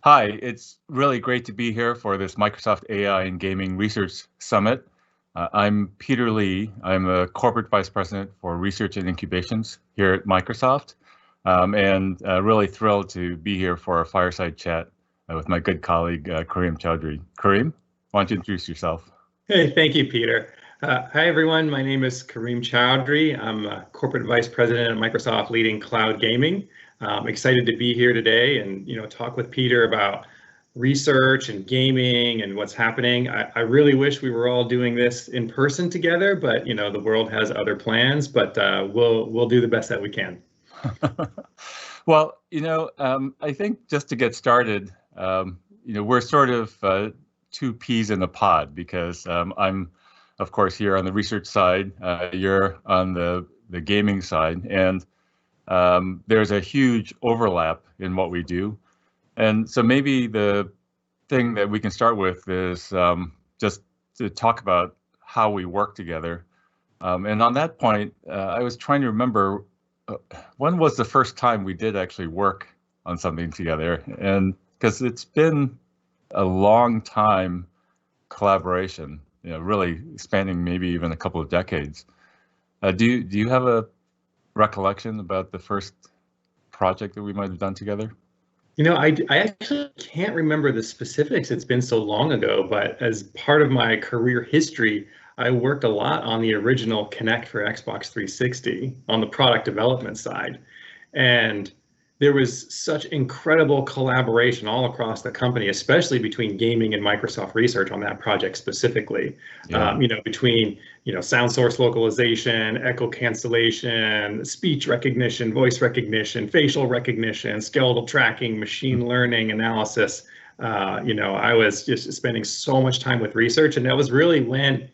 Hi, it's really great to be here for this Microsoft AI and Gaming Research Summit. I'm Peter Lee. I'm a Corporate Vice President for Research and Incubations here at Microsoft, and really thrilled to be here for a fireside chat with my good colleague, Kareem Choudhry. Kareem, why don't you introduce yourself? Hey, thank you, Peter. Hi, everyone. My name is Kareem Choudhry. I'm a Corporate Vice President at Microsoft leading cloud gaming. Excited to be here today and talk with Peter about research and gaming and what's happening. I really wish we were all doing this in person together, but the world has other plans. But we'll do the best that we can. Well, I think just to get started, we're sort of two peas in a pod because I'm, of course, here on the research side. You're on the gaming side, and there's a huge overlap in what we do. And so maybe the thing that we can start with is just to talk about how we work together. And on that point, I was trying to remember when was the first time we did actually work on something together? And because it's been a long time collaboration, really spanning maybe even a couple of decades. Do you have a recollection about the first project that we might have done together? I actually can't remember the specifics. It's been so long ago, but as part of my career history, I worked a lot on the original Kinect for Xbox 360 on the product development side. And there was such incredible collaboration all across the company, especially between gaming and Microsoft Research on that project specifically. Yeah. Between sound source localization, echo cancellation, speech recognition, voice recognition, facial recognition, skeletal tracking, machine learning analysis. I was just spending so much time with research, and that was really when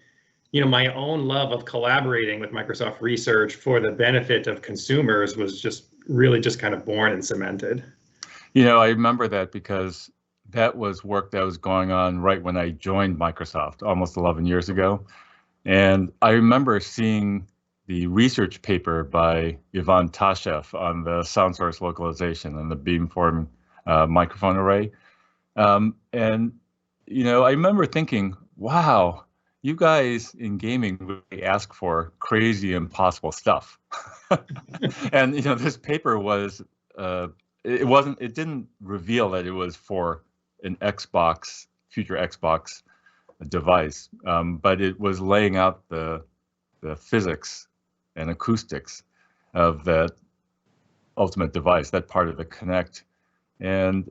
my own love of collaborating with Microsoft Research for the benefit of consumers was just really just kind of born and cemented. I remember that because that was work that was going on right when I joined Microsoft almost 11 years ago. And I remember seeing the research paper by Ivan Tashev on the sound source localization and the beamforming microphone array. And I remember thinking, wow, you guys in gaming really ask for crazy, impossible stuff. And this paper was it didn't reveal that it was for an Xbox, future Xbox device, but it was laying out the physics and acoustics of that ultimate device, that part of the Kinect. And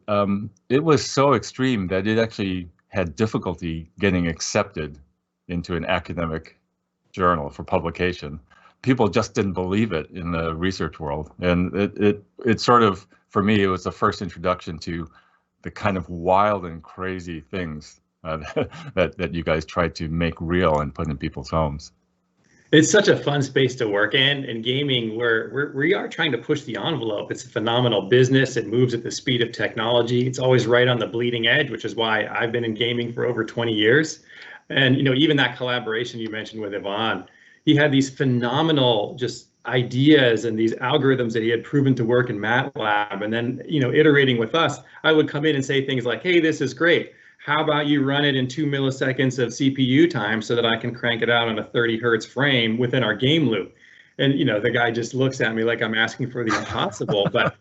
it was so extreme that it actually had difficulty getting accepted into an academic journal for publication. People just didn't believe it in the research world. And it sort of, for me, it was the first introduction to the kind of wild and crazy things that you guys tried to make real and put in people's homes. It's such a fun space to work in gaming, where we are trying to push the envelope. It's a phenomenal business. It moves at the speed of technology. It's always right on the bleeding edge, which is why I've been in gaming for over 20 years. And even that collaboration you mentioned with Ivan, he had these phenomenal just ideas and these algorithms that he had proven to work in MATLAB. And then, iterating with us, I would come in and say things like, hey, this is great. How about you run it in 2 milliseconds of CPU time so that I can crank it out on a 30 hertz frame within our game loop? And the guy just looks at me like I'm asking for the impossible. But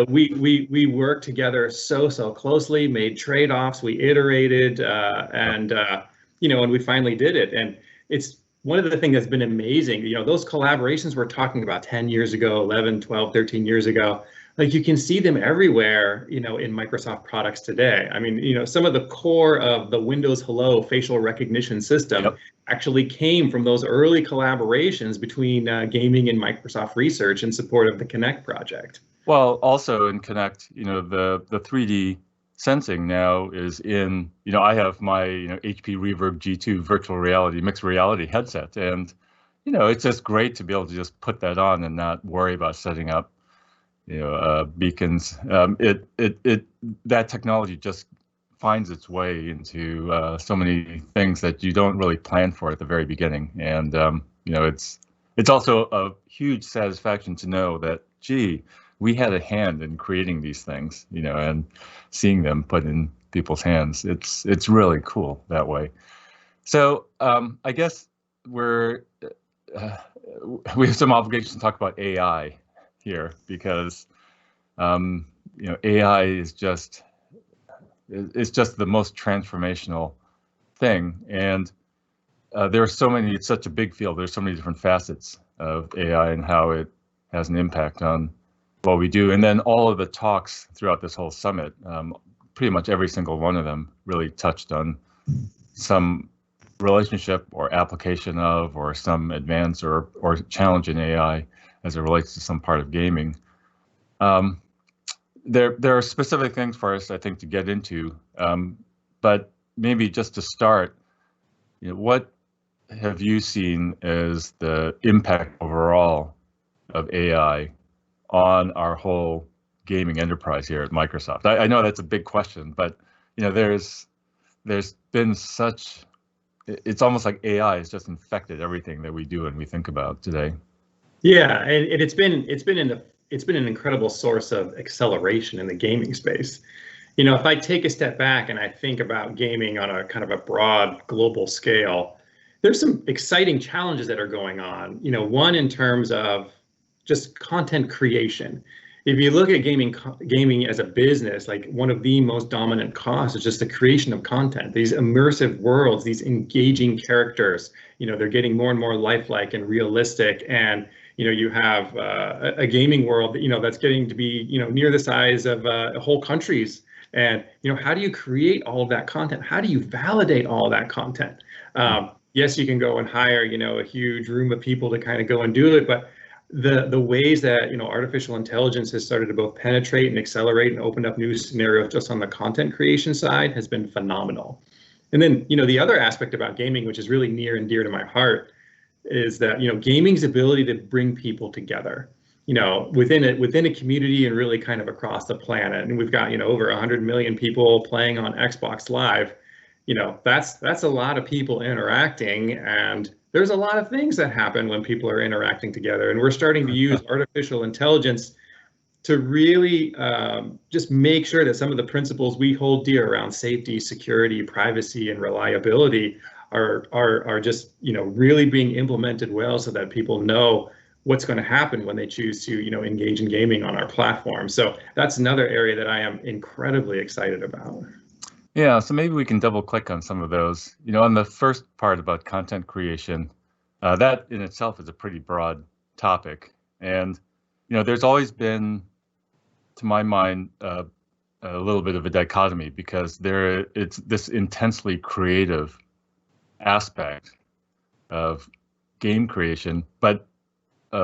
we worked together so closely, made trade-offs, we iterated, and we finally did it. And it's one of the things that's been amazing. Those collaborations we're talking about 10 years ago, 11, 12, 13 years ago. Like, you can see them everywhere, in Microsoft products today. I mean, some of the core of the Windows Hello facial recognition system Yep. actually came from those early collaborations between gaming and Microsoft Research in support of the Kinect project. Well, also in Kinect, the 3D sensing now is in, I have my, HP Reverb G2 virtual reality, mixed reality headset. And, it's just great to be able to just put that on and not worry about setting up, beacons. That technology just finds its way into so many things that you don't really plan for at the very beginning. And, it's also a huge satisfaction to know that, gee, we had a hand in creating these things, and seeing them put in people's hands. It's really cool that way. So I guess uh, we have some obligation to talk about AI here because AI is just it's just the most transformational thing, and there are so many. It's such a big field. There's so many different facets of AI and how it has an impact on what we do. And then all of the talks throughout this whole summit, pretty much every single one of them really touched on some relationship or application of, or some advance or challenge in AI as it relates to some part of gaming. There are specific things for us, I think, to get into, but maybe just to start, what have you seen as the impact overall of AI on our whole gaming enterprise here at Microsoft? I know that's a big question, but there's been such, it's almost like AI has just infected everything that we do and we think about today. Yeah, and it's been an incredible source of acceleration in the gaming space. If I take a step back and I think about gaming on a kind of a broad global scale, there's some exciting challenges that are going on. One in terms of just content creation. If you look at gaming as a business, like one of the most dominant costs is just the creation of content, these immersive worlds, these engaging characters. They're getting more and more lifelike and realistic, and you have a gaming world that's getting to be near the size of whole countries. And how do you create all of that content? How do you validate all of that content? Yes, you can go and hire a huge room of people to kind of go and do it, but the ways that artificial intelligence has started to both penetrate and accelerate and open up new scenarios just on the content creation side has been phenomenal. And then the other aspect about gaming, which is really near and dear to my heart, is that gaming's ability to bring people together within a community and really kind of across the planet. And we've got over 100 million people playing on Xbox Live. That's a lot of people interacting, and there's a lot of things that happen when people are interacting together. And we're starting to use artificial intelligence to really just make sure that some of the principles we hold dear around safety, security, privacy, and reliability are just really being implemented well, so that people know what's going to happen when they choose to engage in gaming on our platform. So that's another area that I am incredibly excited about. Yeah, so maybe we can double click on some of those. On the first part about content creation, that in itself is a pretty broad topic. And, there's always been, to my mind, a little bit of a dichotomy, because it's this intensely creative aspect of game creation, but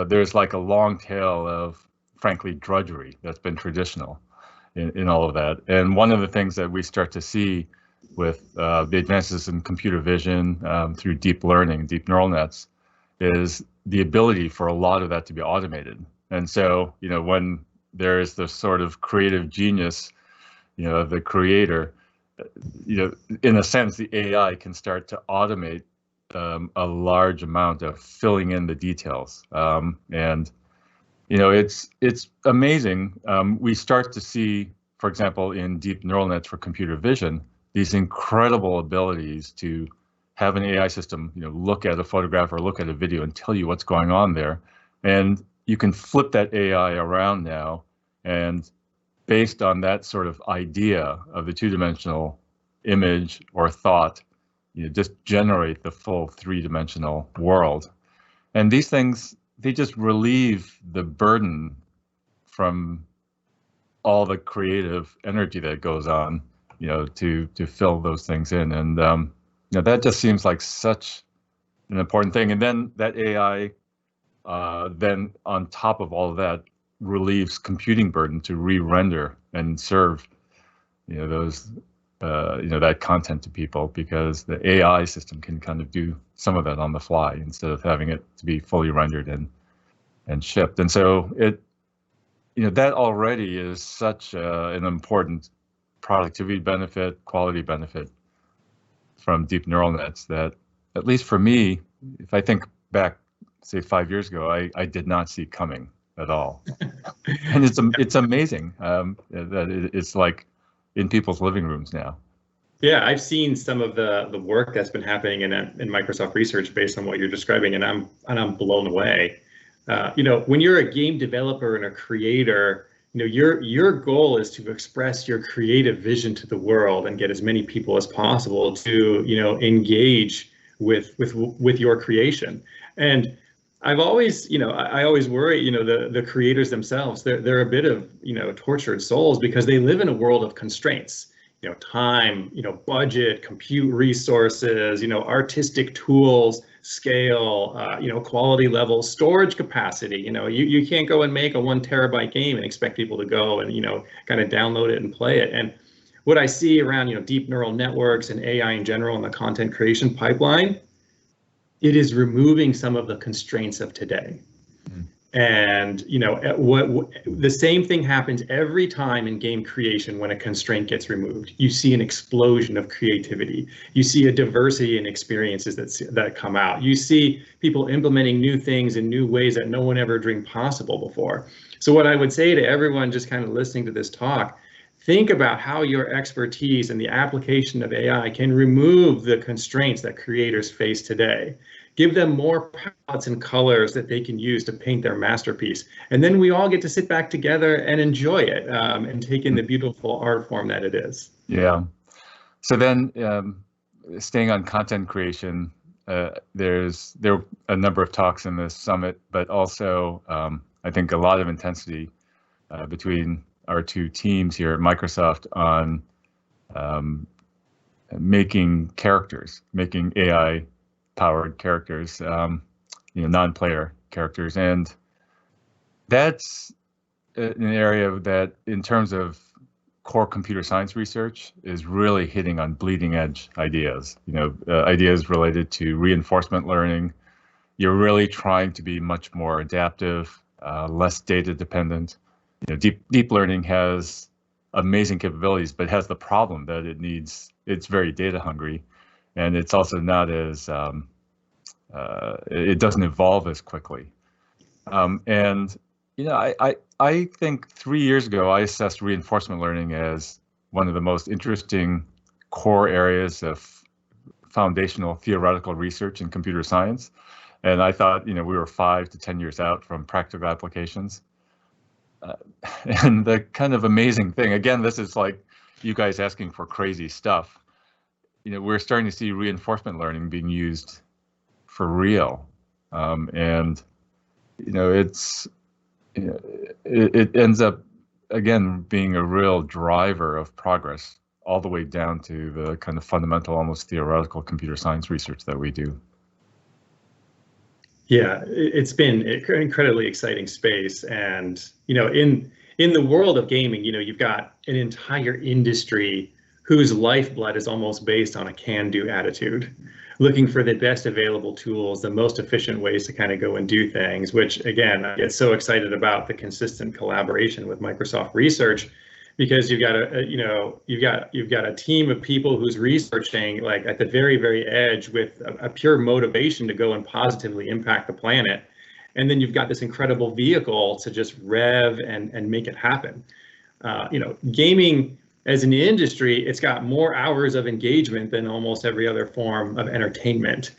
there's like a long tail of, frankly, drudgery that's been traditional in all of that. And one of the things that we start to see with the advances in computer vision through deep learning, deep neural nets, is the ability for a lot of that to be automated. And so, when there is this sort of creative genius, of the creator, in a sense, the AI can start to automate a large amount of filling in the details. And it's amazing. We start to see, for example, in deep neural nets for computer vision, these incredible abilities to have an AI system, look at a photograph or look at a video and tell you what's going on there. And you can flip that AI around now, and based on that sort of idea of the two-dimensional image or thought, just generate the full three-dimensional world. And these things, they just relieve the burden from all the creative energy that goes on, to fill those things in. And that just seems like such an important thing. And then that AI, then on top of all of that, relieves computing burden to re-render and serve, those, that content to people, because the AI system can kind of do some of that on the fly instead of having it to be fully rendered and shipped. And so that already is such an important productivity benefit, quality benefit from deep neural nets that, at least for me, if I think back, say 5 years ago, I did not see coming. at all. And it's amazing that it's like in people's living rooms now. Yeah, I've seen some of the work that's been happening in Microsoft Research based on what you're describing, and I'm blown away. When you're a game developer and a creator, your goal is to express your creative vision to the world and get as many people as possible to engage with your creation. And I've always, I always worry, the creators themselves, they're a bit of, tortured souls because they live in a world of constraints, time, budget, compute resources, artistic tools, scale, quality level, storage capacity. You can't go and make a 1 terabyte game and expect people to go and, kind of download it and play it. And what I see around, deep neural networks and AI in general in the content creation pipeline, it is removing some of the constraints of today. And the same thing happens every time in game creation when a constraint gets removed. You see an explosion of creativity. You see a diversity in experiences that come out. You see people implementing new things in new ways that no one ever dreamed possible before. So what I would say to everyone just kind of listening to this talk, think about how your expertise and the application of AI can remove the constraints that creators face today. Give them more palettes and colors that they can use to paint their masterpiece. And then we all get to sit back together and enjoy it and take in the beautiful art form that it is. Yeah. So then staying on content creation, there are a number of talks in this summit, but also I think a lot of intensity between our two teams here at Microsoft on making characters, making AI-powered characters, non-player characters, and that's an area that, in terms of core computer science research, is really hitting on bleeding-edge ideas. Ideas related to reinforcement learning. You're really trying to be much more adaptive, less data-dependent. Deep learning has amazing capabilities, but has the problem that it's very data hungry, and it's also not as it doesn't evolve as quickly. I think 3 years ago I assessed reinforcement learning as one of the most interesting core areas of foundational theoretical research in computer science, and I thought we were 5 to 10 years out from practical applications. And the kind of amazing thing, again, this is like you guys asking for crazy stuff. We're starting to see reinforcement learning being used for real, and it ends up again being a real driver of progress, all the way down to the kind of fundamental, almost theoretical computer science research that we do. Yeah, it's been an incredibly exciting space, and in the world of gaming, you've got an entire industry whose lifeblood is almost based on a can-do attitude, looking for the best available tools, the most efficient ways to kind of go and do things. Which, again, I get so excited about the consistent collaboration with Microsoft Research, because you've got a team of people who's researching like at the very, very edge with a pure motivation to go and positively impact the planet. And then you've got this incredible vehicle to just rev and make it happen. Gaming as an industry, it's got more hours of engagement than almost every other form of entertainment.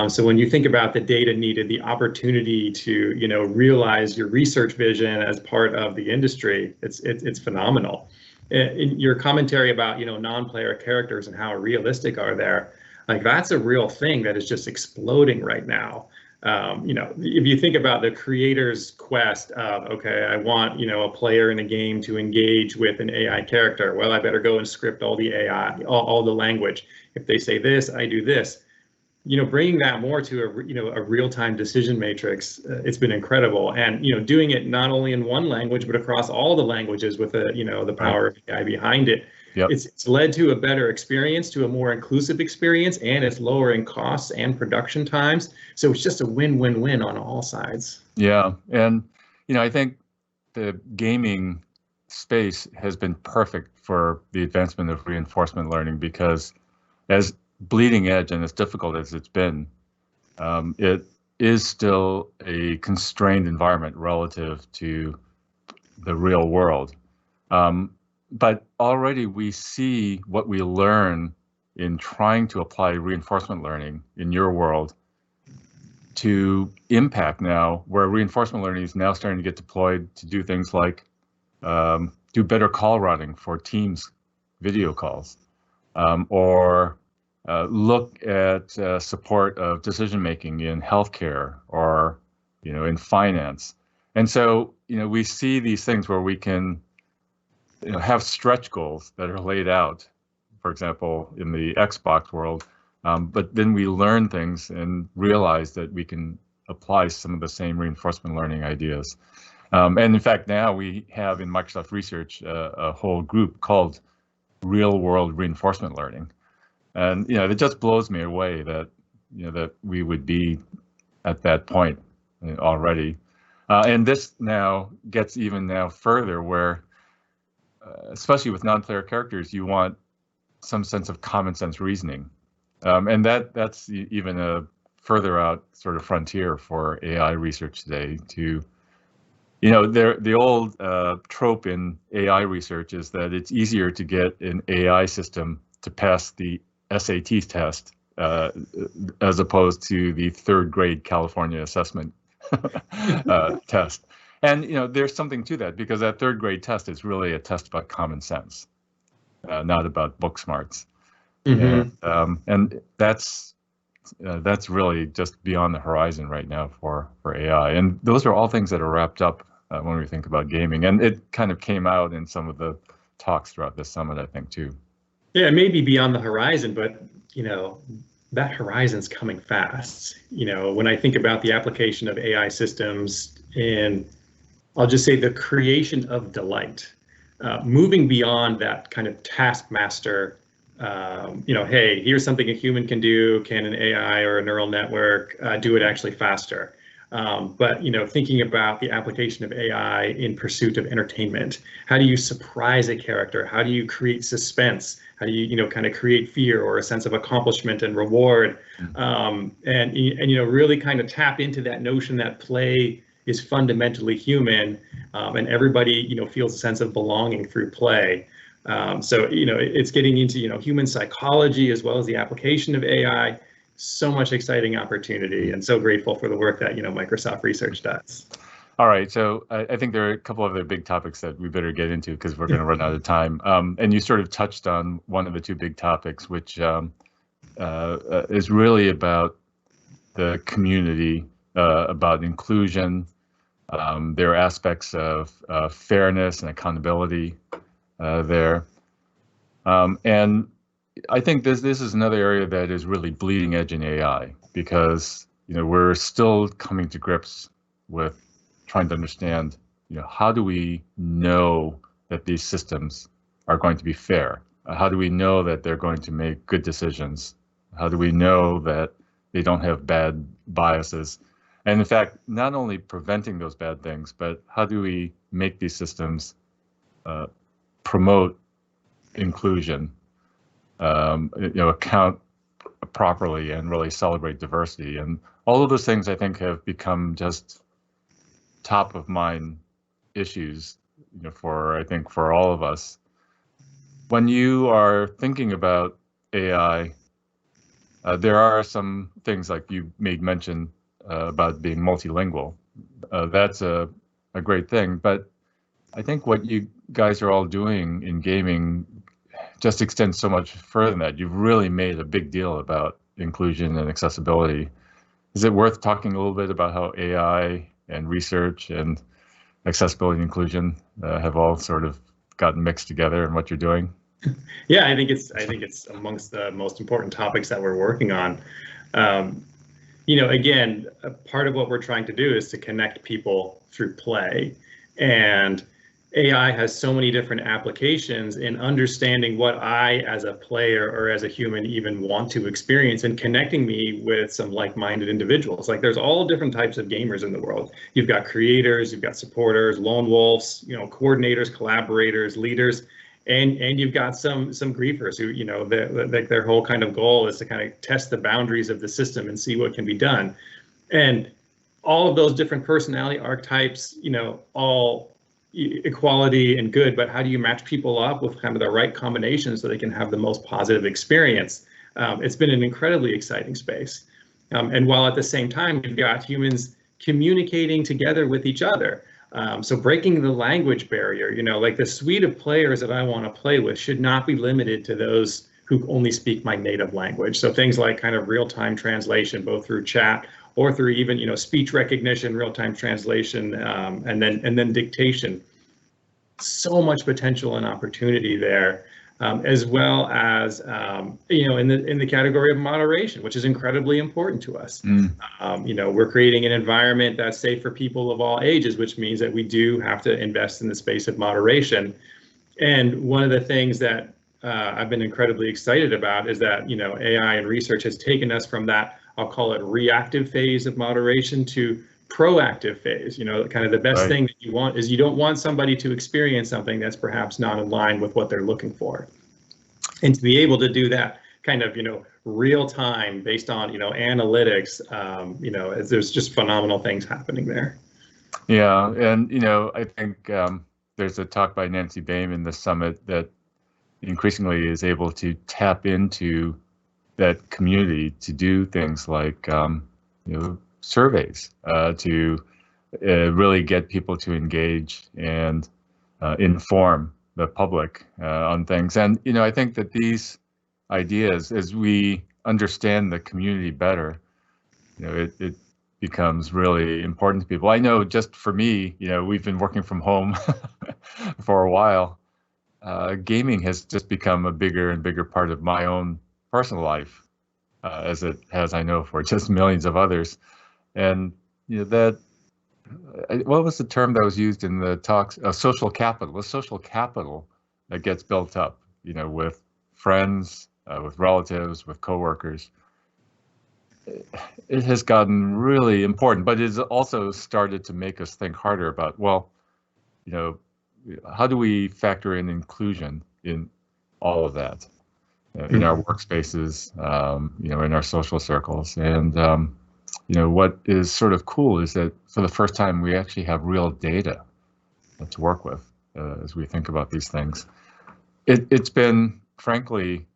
So when you think about the data needed, the opportunity to realize your research vision as part of the industry, it's phenomenal. In your commentary about non-player characters and how realistic are there, like that's a real thing that is just exploding right now. If you think about the creator's quest of, okay, I want a player in a game to engage with an AI character. Well, I better go and script all the AI, all the language. If they say this, I do this. Bringing that more to a real-time decision matrix, it's been incredible. And doing it not only in one language but across all the languages with the power of AI behind it. Yep. It's led to a better experience, to a more inclusive experience, and it's lowering costs and production times. So it's just a win-win-win on all sides. Yeah, and I think the gaming space has been perfect for the advancement of reinforcement learning, because as bleeding edge and as difficult as it's been, it is still a constrained environment relative to the real world. But already we see what we learn in trying to apply reinforcement learning in your world to impact now, where reinforcement learning is now starting to get deployed to do things like do better call routing for Teams video calls, or look at support of decision making in healthcare or in finance. And so we see these things where we can have stretch goals that are laid out, for example, in the Xbox world, but then we learn things and realize that we can apply some of the same reinforcement learning ideas. And in fact, now we have in Microsoft Research a whole group called Real World Reinforcement Learning. And it just blows me away that that we would be at that point already. And this now gets even now further where, especially with non-player characters, you want some sense of common sense reasoning. And that's even a further out sort of frontier for AI research today. To the old trope in AI research is that it's easier to get an AI system to pass the SAT test as opposed to the third grade California assessment test. And there's something to that, because that third grade test is really a test about common sense, not about book smarts. Mm-hmm. And that's really just beyond the horizon right now for AI. And those are all things that are wrapped up when we think about gaming. And it kind of came out in some of the talks throughout this summit, I think, too. Yeah, maybe beyond the horizon, but that horizon's coming fast. When I think about the application of AI systems in, I'll just say, the creation of delight, moving beyond that kind of taskmaster, hey, here's something a human can do. Can an AI or a neural network do it actually faster? But thinking about the application of AI in pursuit of entertainment. How do you surprise a character? How do you create suspense? How do you kind of create fear or a sense of accomplishment and reward? And really kind of tap into that notion that play is fundamentally human, and everybody feels a sense of belonging through play. So it's getting into human psychology as well as the application of AI. So much exciting opportunity, and so grateful for the work that Microsoft Research does. All right, so I think there are a couple of other big topics that we better get into because we're going to run out of time. And you sort of touched on one of the two big topics, which is really about the community, about inclusion. There are aspects of fairness and accountability there. And I think this is another area that is really bleeding edge in AI, because we're still coming to grips with trying to understand how do we know that these systems are going to be fair? How do we know that they're going to make good decisions? How do we know that they don't have bad biases? And in fact, not only preventing those bad things, but how do we make these systems promote inclusion, account properly, and really celebrate diversity? And all of those things, I think, have become just top of mind issues, for all of us. When you are thinking about AI, there are some things like you made mention about being multilingual. That's a great thing, but I think what you guys are all doing in gaming just extends so much further than that. You've really made a big deal about inclusion and accessibility. Is it worth talking a little bit about how AI and research and accessibility and inclusion have all sort of gotten mixed together in what you're doing? Yeah, I think it's amongst the most important topics that we're working on. Again, a part of what we're trying to do is to connect people through play, and AI has so many different applications in understanding what I, as a player or as a human, even want to experience, and connecting me with some like-minded individuals. Like, there's all different types of gamers in the world. You've got creators, you've got supporters, lone wolves, coordinators, collaborators, leaders, and you've got some griefers who, their whole kind of goal is to kind of test the boundaries of the system and see what can be done. And all of those different personality archetypes, all equality and good, but how do you match people up with kind of the right combination so they can have the most positive experience? It's been an incredibly exciting space. And while at the same time, you've got humans communicating together with each other. So breaking the language barrier, like the suite of players that I want to play with should not be limited to those who only speak my native language. So things like kind of real-time translation, both through chat or through even speech recognition, real-time translation, and then dictation. So much potential and opportunity there, as well as in the category of moderation, which is incredibly important to us. We're creating an environment that's safe for people of all ages, which means that we do have to invest in the space of moderation. And one of the things that I've been incredibly excited about is that AI and research has taken us from that, I'll call it, reactive phase of moderation to proactive phase. Kind of the best thing that you want is you don't want somebody to experience something that's perhaps not in line with what they're looking for. And to be able to do that kind of real time based on analytics, there's just phenomenal things happening there. Yeah, and I think there's a talk by Nancy Baim in the summit that increasingly is able to tap into that community to do things like surveys to really get people to engage and inform the public on things. And I think that these ideas, as we understand the community better, it becomes really important to people. I know just for me, we've been working from home for a while. Gaming has just become a bigger and bigger part of my own personal life, as it has, I know, for just millions of others. And that, what was the term that was used in the talks? Social capital. The social capital that gets built up, with friends, with relatives, with coworkers. It has gotten really important, but it's also started to make us think harder about, well, how do we factor in inclusion in all of that, in our workspaces, in our social circles. And, what is sort of cool is that for the first time, we actually have real data to work with as we think about these things. It's been, frankly,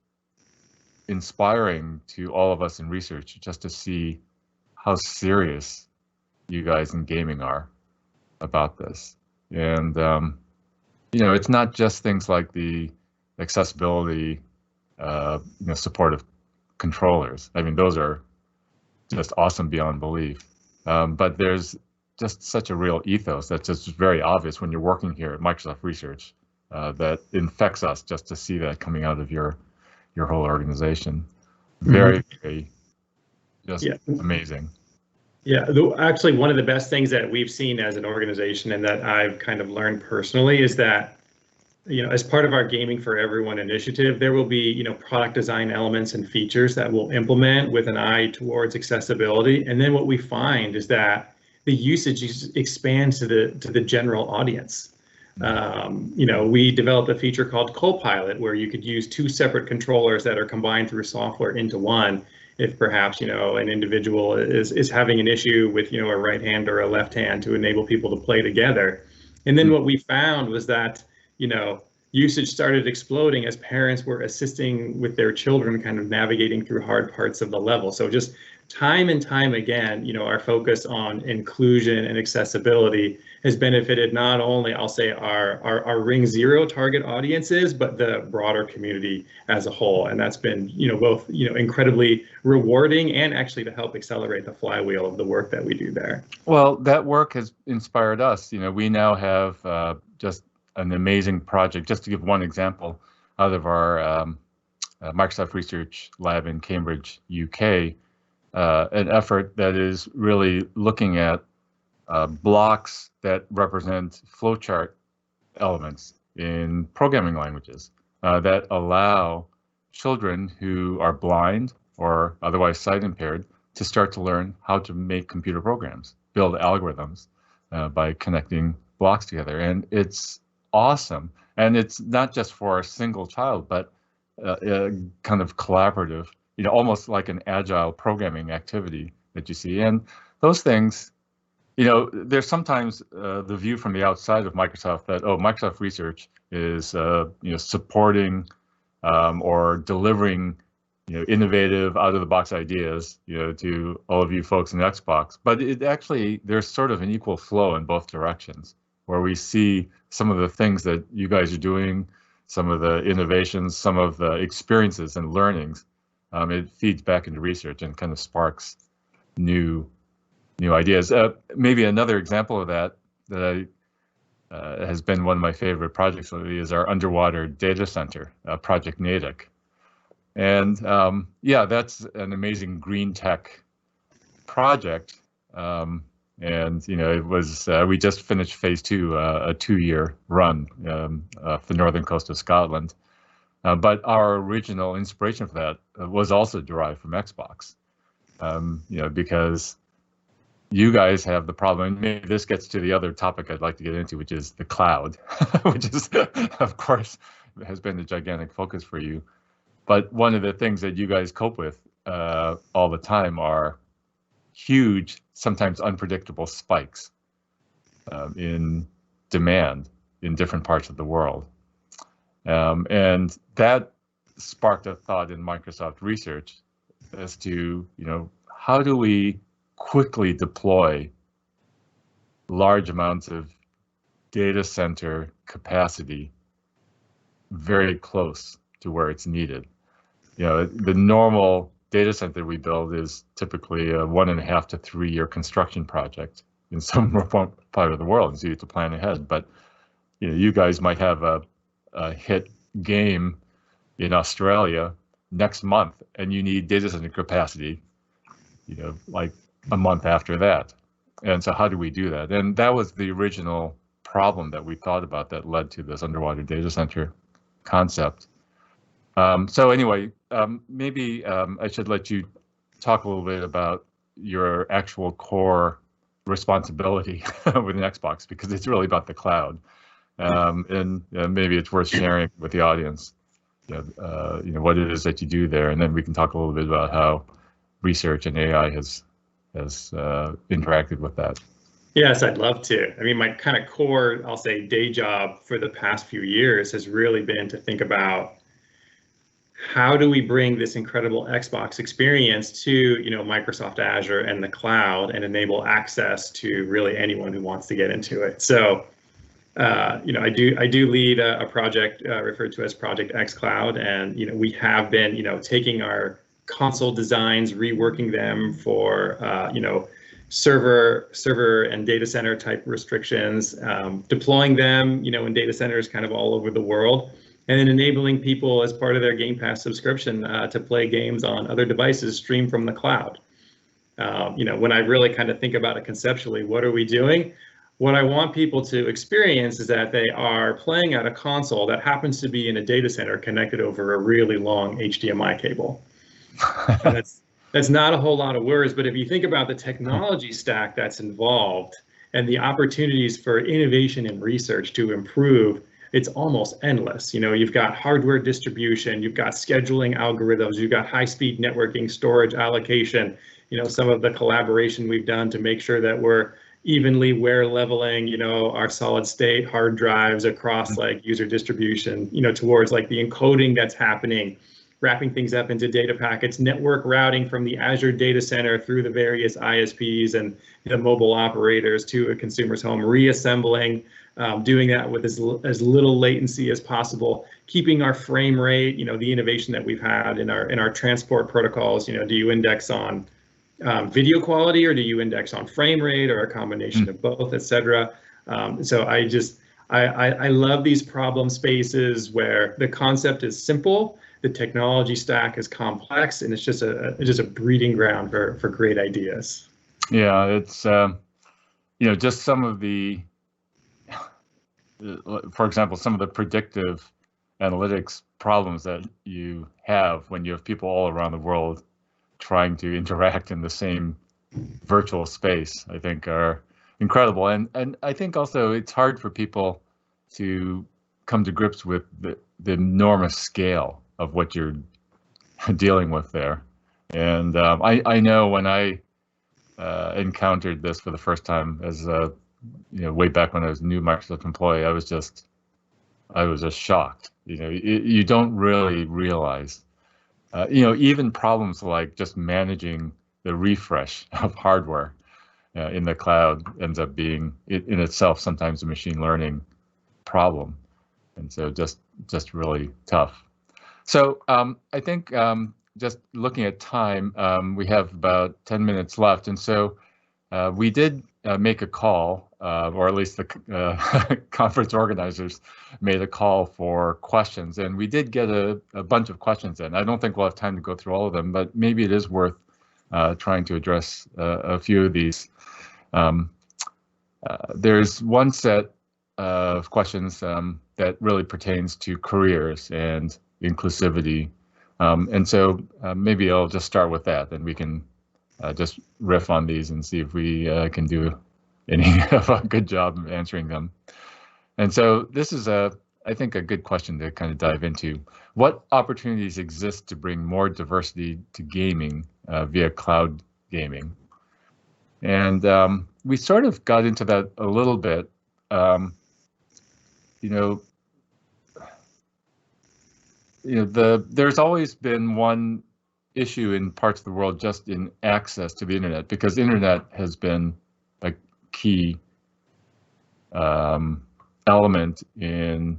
inspiring to all of us in research just to see how serious you guys in gaming are about this. And, it's not just things like the accessibility, supportive controllers. I mean, those are just awesome beyond belief. But there's just such a real ethos that's just very obvious when you're working here at Microsoft Research that infects us just to see that coming out of your whole organization. Very, very just amazing. Yeah, actually, one of the best things that we've seen as an organization and that I've kind of learned personally is that, as part of our Gaming for Everyone initiative, there will be, product design elements and features that we'll implement with an eye towards accessibility. And then what we find is that the usage expands to the general audience. We developed a feature called Copilot, where you could use two separate controllers that are combined through software into one. If perhaps, an individual is having an issue with, a right hand or a left hand, to enable people to play together. And then what we found was that, usage started exploding as parents were assisting with their children kind of navigating through hard parts of the level. So just time and time again, our focus on inclusion and accessibility has benefited not only, I'll say, our Ring Zero target audiences, but the broader community as a whole. And that's been, both, incredibly rewarding and actually to help accelerate the flywheel of the work that we do there. Well, that work has inspired us. We now have just an amazing project. Just to give one example, out of our Microsoft Research Lab in Cambridge, UK, an effort that is really looking at blocks that represent flowchart elements in programming languages that allow children who are blind or otherwise sight impaired to start to learn how to make computer programs, build algorithms by connecting blocks together. And it's awesome. And it's not just for a single child, but a kind of collaborative, almost like an agile programming activity that you see. And those things, you know, there's sometimes the view from the outside of Microsoft that, oh, Microsoft Research is, you know, supporting or delivering, you know, innovative, out-of-the-box ideas, you know, to all of you folks in Xbox. But it actually, there's sort of an equal flow in both directions, where we see some of the things that you guys are doing, some of the innovations, some of the experiences and learnings. It feeds back into research and kind of sparks new ideas. Maybe another example of that has been one of my favorite projects lately is our underwater data center, Project Natick. And yeah, that's an amazing green tech project. And you know, it was we just finished phase 2, a 2-year run off the northern coast of Scotland. But our original inspiration for that was also derived from Xbox. You know, because you guys have the problem, and maybe this gets to the other topic I'd like to get into, which is the cloud, which is, of course, has been a gigantic focus for you. But one of the things that you guys cope with all the time are huge, sometimes unpredictable spikes in demand in different parts of the world. And that sparked a thought in Microsoft Research as to, you know, how do we quickly deploy large amounts of data center capacity very close to where it's needed. You know, the normal data center we build is typically a 1.5 to 3 year construction project in some remote part of the world, so you have to plan ahead. But you know, you guys might have a hit game in Australia next month, and you need data center capacity, you know, like a month after that. And so how do we do that? And that was the original problem that we thought about that led to this underwater data center concept. So anyway, maybe I should let you talk a little bit about your actual core responsibility with an Xbox, because it's really about the cloud. And maybe it's worth sharing with the audience, you know, what it is that you do there, and then we can talk a little bit about how research and AI has interacted with that. Yes, I'd love to. I mean, my kind of core, I'll say, day job for the past few years has really been to think about how do we bring this incredible Xbox experience to, you know, Microsoft Azure and the cloud and enable access to really anyone who wants to get into it. So, you know, I do lead a project referred to as Project Xcloud, and you know, we have been, you know, taking our console designs, reworking them for, you know, server and data center type restrictions, deploying them, you know, in data centers kind of all over the world, and then enabling people as part of their Game Pass subscription to play games on other devices streamed from the cloud. You know, when I really kind of think about it conceptually, what are we doing? What I want people to experience is that they are playing at a console that happens to be in a data center connected over a really long HDMI cable. And that's not a whole lot of words, but if you think about the technology stack that's involved and the opportunities for innovation and research to improve, it's almost endless. You know, you've got hardware distribution, you've got scheduling algorithms, you've got high-speed networking, storage allocation, you know, some of the collaboration we've done to make sure that we're evenly wear leveling, you know, our solid state hard drives across like user distribution, you know, towards like the encoding that's happening, wrapping things up into data packets, network routing from the Azure data center through the various ISPs and the mobile operators to a consumer's home, reassembling, doing that with as little latency as possible, keeping our frame rate, you know, the innovation that we've had in our transport protocols. You know, do you index on video quality, or do you index on frame rate, or a combination of both, et cetera? So I love these problem spaces where the concept is simple, the technology stack is complex, and it's just a breeding ground for great ideas. Yeah, it's you know, just some of the, for example, some of the predictive analytics problems that you have when you have people all around the world trying to interact in the same virtual space, I think are incredible. And I think also it's hard for people to come to grips with the enormous scale of what you're dealing with there. And I know when I encountered this for the first time as way back when I was a new Microsoft employee, I was just shocked. You don't really realize, even problems like just managing the refresh of hardware in the cloud ends up being in itself sometimes a machine learning problem, and so just really tough. So I think just looking at time, we have about 10 minutes left, and so we did make a call, or at least the conference organizers made a call for questions, and we did get a bunch of questions in. I don't think we'll have time to go through all of them, but maybe it is worth trying to address a few of these. There's one set of questions that really pertains to careers and inclusivity. And so maybe I'll just start with that, and we can just riff on these and see if we can do any of a good job of answering them. And so this is, I think, a good question to kind of dive into. What opportunities exist to bring more diversity to gaming via cloud gaming? And we sort of got into that a little bit. There's always been one issue in parts of the world just in access to the internet, because the internet has been a key element in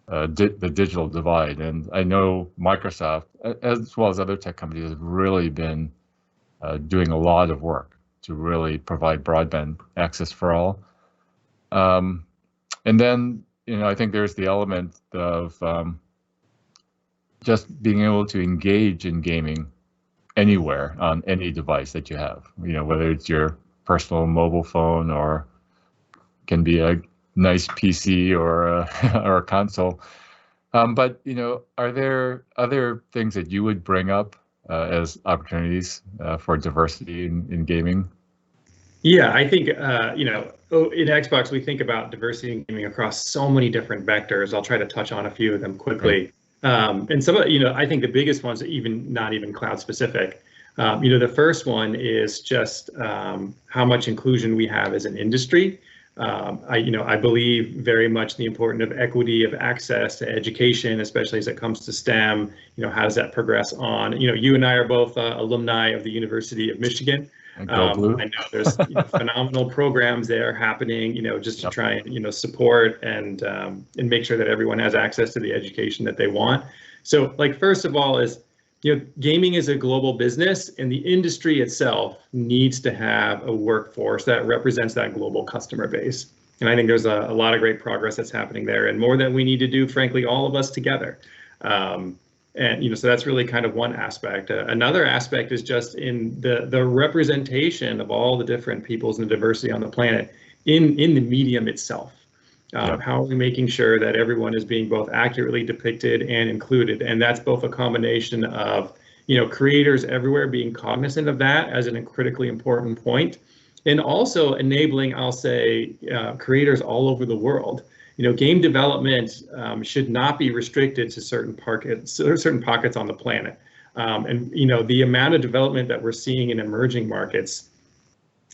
the digital divide. And I know Microsoft, as well as other tech companies, have really been doing a lot of work to really provide broadband access for all. And then, I think there's the element of just being able to engage in gaming anywhere on any device that you have, whether it's your personal mobile phone or can be a nice PC or a console. But, are there other things that you would bring up as opportunities for diversity in gaming? Yeah, I think, in Xbox, we think about diversity in gaming across so many different vectors. I'll try to touch on a few of them quickly. Right. And some of, I think the biggest ones, not even cloud specific. The first one is just how much inclusion we have as an industry. I believe very much the importance of equity of access to education, especially as it comes to STEM. How does that progress on? You and I are both alumni of the University of Michigan. I know there's phenomenal programs there happening, just to try and support and make sure that everyone has access to the education that they want. So, first of all, is gaming is a global business, and the industry itself needs to have a workforce that represents that global customer base. And I think there's a lot of great progress that's happening there, and more that we need to do, frankly, all of us together. And so that's really kind of one aspect. Another aspect is just in the representation of all the different peoples and the diversity on the planet in the medium itself. How are we making sure that everyone is being both accurately depicted and included? And that's both a combination of creators everywhere being cognizant of that as a critically important point, and also enabling, I'll say, creators all over the world. Game development should not be restricted to certain pockets on the planet. And the amount of development that we're seeing in emerging markets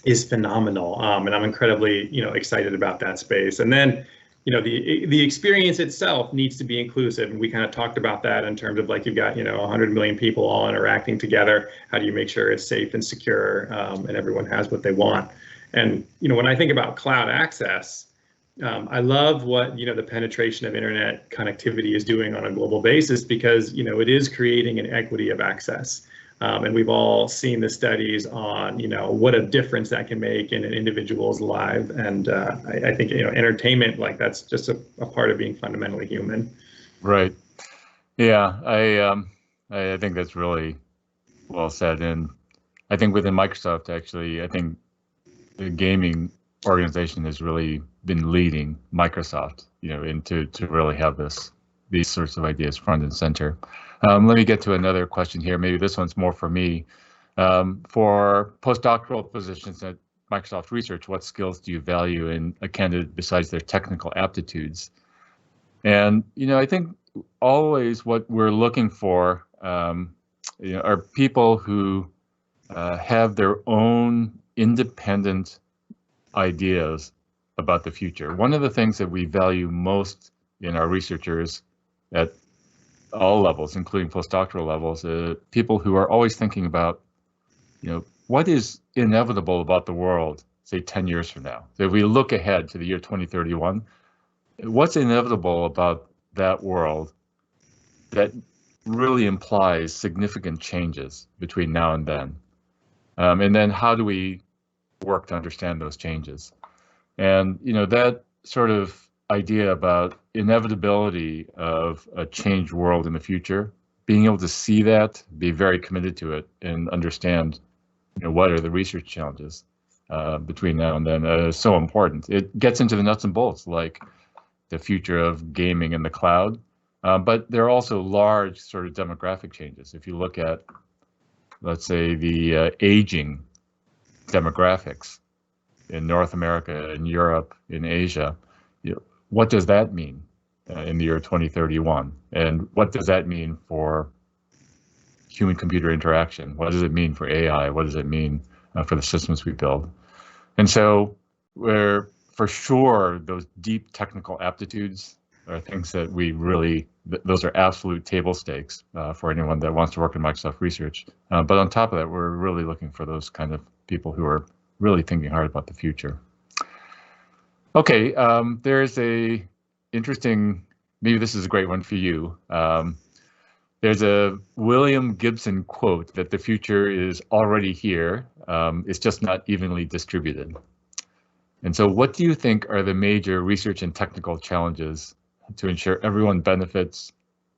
is phenomenal. And I'm incredibly excited about that space. And then the experience itself needs to be inclusive. And we kind of talked about that in terms of you've got 100 million people all interacting together. How do you make sure it's safe and secure and everyone has what they want? And when I think about cloud access, I love what the penetration of internet connectivity is doing on a global basis, because it is creating an equity of access, and we've all seen the studies on what a difference that can make in an individual's life. And I think entertainment, that's just a part of being fundamentally human. Right. Yeah, I think that's really well said. And I think within Microsoft, actually, I think the gaming organization has really been leading Microsoft, into to really have these sorts of ideas front and center. Let me get to another question here. Maybe this one's more for me. For postdoctoral positions at Microsoft Research, what skills do you value in a candidate besides their technical aptitudes? And I think always what we're looking for, are people who have their own independent ideas about the future. One of the things that we value most in our researchers at all levels, including postdoctoral levels, people who are always thinking about, what is inevitable about the world, say 10 years from now. So if we look ahead to the year 2031, what's inevitable about that world that really implies significant changes between now and then? And then how do we work to understand those changes? And, that sort of idea about inevitability of a changed world in the future, being able to see that, be very committed to it, and understand, what are the research challenges between now and then is so important. It gets into the nuts and bolts, like the future of gaming in the cloud. But there are also large sort of demographic changes. If you look at, let's say, the aging demographics in North America, in Europe, in Asia, what does that mean in the year 2031? And what does that mean for human-computer interaction? What does it mean for AI? What does it mean for the systems we build? And so for sure, those deep technical aptitudes are things that we really, those are absolute table stakes for anyone that wants to work in Microsoft research. But on top of that, we're really looking for those kind of people who are really thinking hard about the future. Okay, there's a interesting, maybe this is a great one for you. There's a William Gibson quote that the future is already here. It's just not evenly distributed. And so what do you think are the major research and technical challenges to ensure everyone benefits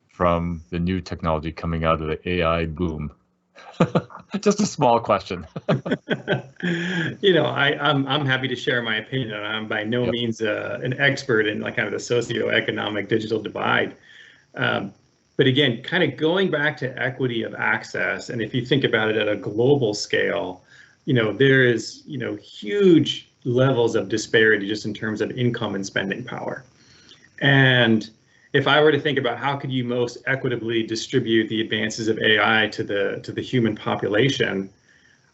from the new technology coming out of the AI boom? Just a small question. I'm happy to share my opinion, and I'm by no means an expert in kind of the socioeconomic digital divide. But again, kind of going back to equity of access, and if you think about it at a global scale, there is, huge levels of disparity just in terms of income and spending power. And if I were to think about how could you most equitably distribute the advances of AI to the human population,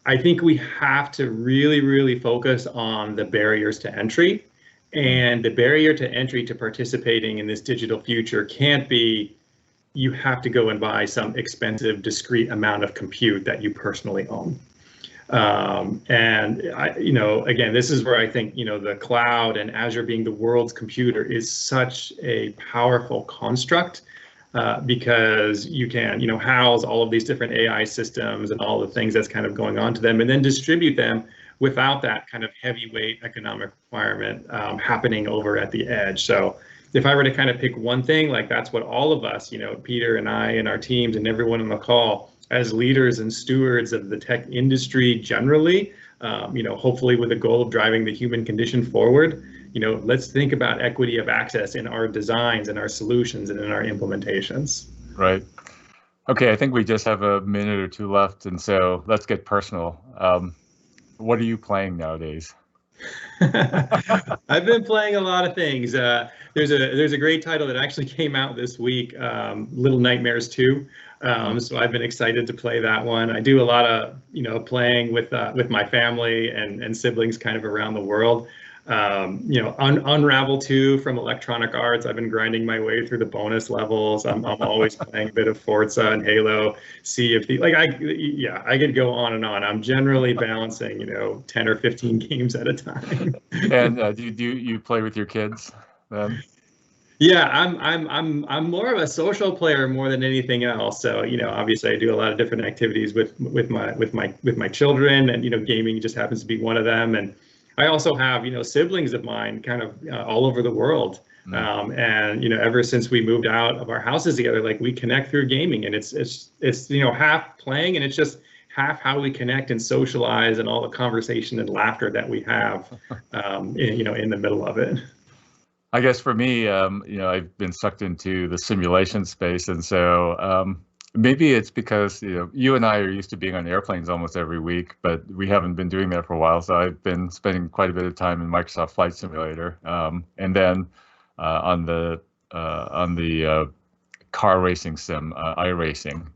I think we have to really, really focus on the barriers to entry. And the barrier to entry to participating in this digital future can't be you have to go and buy some expensive, discrete amount of compute that you personally own. Again, this is where I think, the cloud and Azure being the world's computer is such a powerful construct because you can, house all of these different AI systems and all the things that's kind of going on to them and then distribute them without that kind of heavyweight economic requirement happening over at the edge. So if I were to kind of pick one thing, that's what all of us, Peter and I and our teams and everyone on the call, as leaders and stewards of the tech industry generally, hopefully with the goal of driving the human condition forward, let's think about equity of access in our designs and our solutions and in our implementations. Right. Okay, I think we just have a minute or two left, and so let's get personal. What are you playing nowadays? I've been playing a lot of things. There's a great title that actually came out this week, Little Nightmares 2. So I've been excited to play that one. I do a lot of playing with my family and siblings kind of around the world. Unravel 2 from Electronic Arts. I've been grinding my way through the bonus levels. I'm always playing a bit of Forza and Halo. Sea of Thieves. I could go on and on. I'm generally balancing 10 or 15 games at a time. And do you play with your kids then? Yeah, I'm more of a social player more than anything else. So obviously I do a lot of different activities with my children, and gaming just happens to be one of them. And I also have siblings of mine kind of all over the world. And ever since we moved out of our houses together, we connect through gaming, and it's half playing, and it's just half how we connect and socialize and all the conversation and laughter that we have in the middle of it. I guess for me, I've been sucked into the simulation space, and so maybe it's because you and I are used to being on airplanes almost every week, but we haven't been doing that for a while. So I've been spending quite a bit of time in Microsoft Flight Simulator, and then on the car racing sim, iRacing,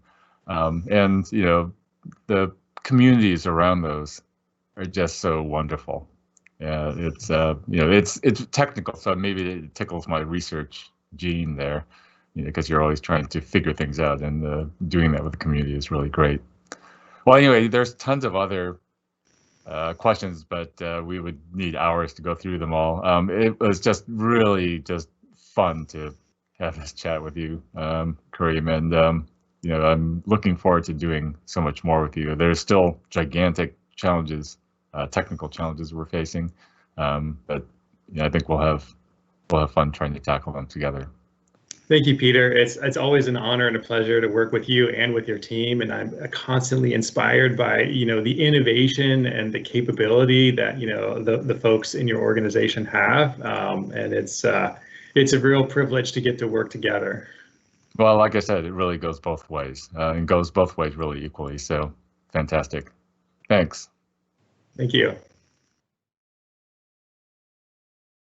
and the communities around those are just so wonderful. Yeah, it's it's technical, so maybe it tickles my research gene there, because you're always trying to figure things out, and doing that with the community is really great. Well, anyway, there's tons of other questions, but we would need hours to go through them all. It was just really just fun to have this chat with you, Kareem, and I'm looking forward to doing so much more with you. There's still gigantic challenges, technical challenges we're facing, but I think we'll have fun trying to tackle them together. Thank you, Peter. It's always an honor and a pleasure to work with you and with your team, and I'm constantly inspired by the innovation and the capability that the folks in your organization have, and it's a real privilege to get to work together. Well, like I said, it really goes both ways, and goes both ways really equally. So fantastic. Thanks. Thank you.